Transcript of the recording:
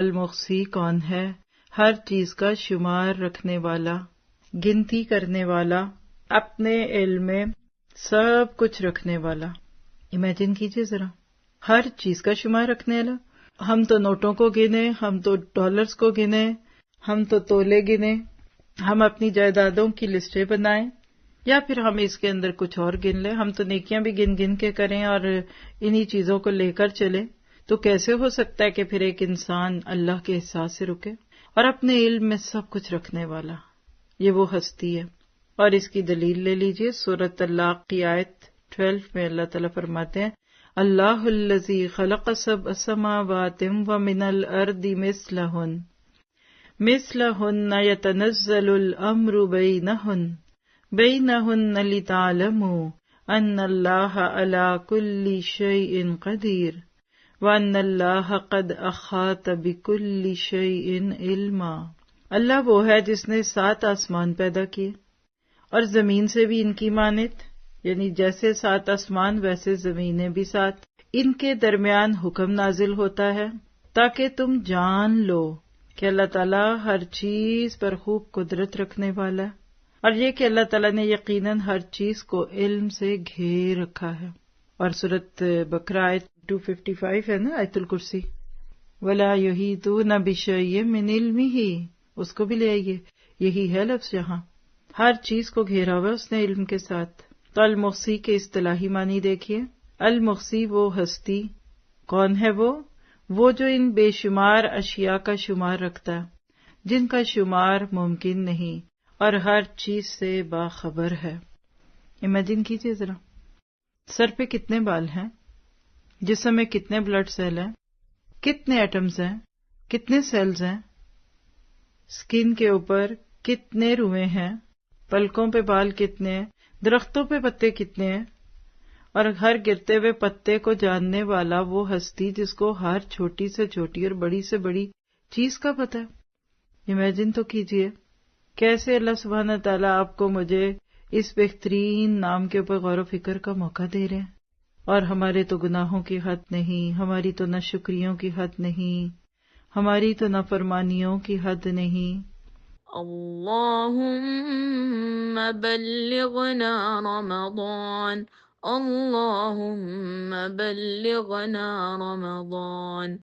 المحصی کون ہے؟ ہر چیز کا شمار رکھنے والا، گنتی کرنے والا، اپنے علم میں سب کچھ رکھنے والا۔ امیجن کیجئے ذرا، ہر چیز کا شمار رکھنے والا۔ ہم تو نوٹوں کو گنے، ہم تو ڈالرز کو گنے، ہم تو تولے گنے، ہم اپنی جائیدادوں کی لسٹیں بنائیں، یا پھر ہم اس کے اندر کچھ اور گن لیں۔ ہم تو نیکیاں بھی گن گن کے کریں اور انہی چیزوں کو لے کر چلیں، تو کیسے ہو سکتا ہے کہ پھر ایک انسان اللہ کے احساس سے رکے؟ اور اپنے علم میں سب کچھ رکھنے والا، یہ وہ ہستی ہے۔ اور اس کی دلیل لے لیجئے، سورۃ طلاق کی آیت 12 میں اللہ تعالیٰ فرماتے ہیں، اللہ الذی خلق سبع سماوات ومن الارض مثلہن یتنزل الامر بینہن لتعلموا ان اللہ علی کل شیء قدیر وان اللہ قد احاط بکل شیء علما۔ اللہ وہ ہے جس نے 7 آسمان پیدا کیے اور زمین سے بھی ان کی مانند، یعنی جیسے 7 آسمان ویسے زمینیں بھی 7، ان کے درمیان حکم نازل ہوتا ہے تاکہ تم جان لو کہ اللہ تعالیٰ ہر چیز پر خوب قدرت رکھنے والا ہے، اور یہ کہ اللہ تعالیٰ نے یقیناً ہر چیز کو علم سے گھیر رکھا ہے۔ اور سورۃ بقرہ آیت 255 ہے نا، آیت الکرسی، وَلَا يُحِيطُونَ بِشَيْءٍ مِّنْ عِلْمِهِ، اس کو بھی لے آئیے، یہی ہے لفظ یہاں، ہر چیز کو گھیرا ہوا اس نے علم کے ساتھ۔ تو المحصی کے اصطلاحی معنی دیکھیے، المحصی وہ ہستی، کون ہے وہ جو ان بے شمار اشیاء کا شمار رکھتا ہے جن کا شمار ممکن نہیں، اور ہر چیز سے باخبر ہے۔ امیجن کیجئے ذرا، سر پہ کتنے بال ہیں، جسم میں کتنے بلڈ سیل ہیں، کتنے ایٹمز ہیں، کتنے سیلز ہیں، سکن کے اوپر کتنے روئیں ہیں، پلکوں پہ بال کتنے ہیں، درختوں پہ پتے کتنے ہیں، اور ہر گرتے ہوئے پتے کو جاننے والا وہ ہستی جس کو ہر چھوٹی سے چھوٹی اور بڑی سے بڑی چیز کا پتہ ہے۔ امیجن تو کیجئے کیسے اللہ سبحانہ تعالیٰ آپ کو مجھے اس بہترین نام کے اوپر غور و فکر کا موقع دے رہے ہیں، اور ہمارے تو گناہوں کی حد نہیں، ہماری تو ناشکریوں کی حد نہیں، ہماری تو نافرمانیوں کی حد نہیں۔ اللہم بلغنا رمضان، اللہم بلغنا رمضان۔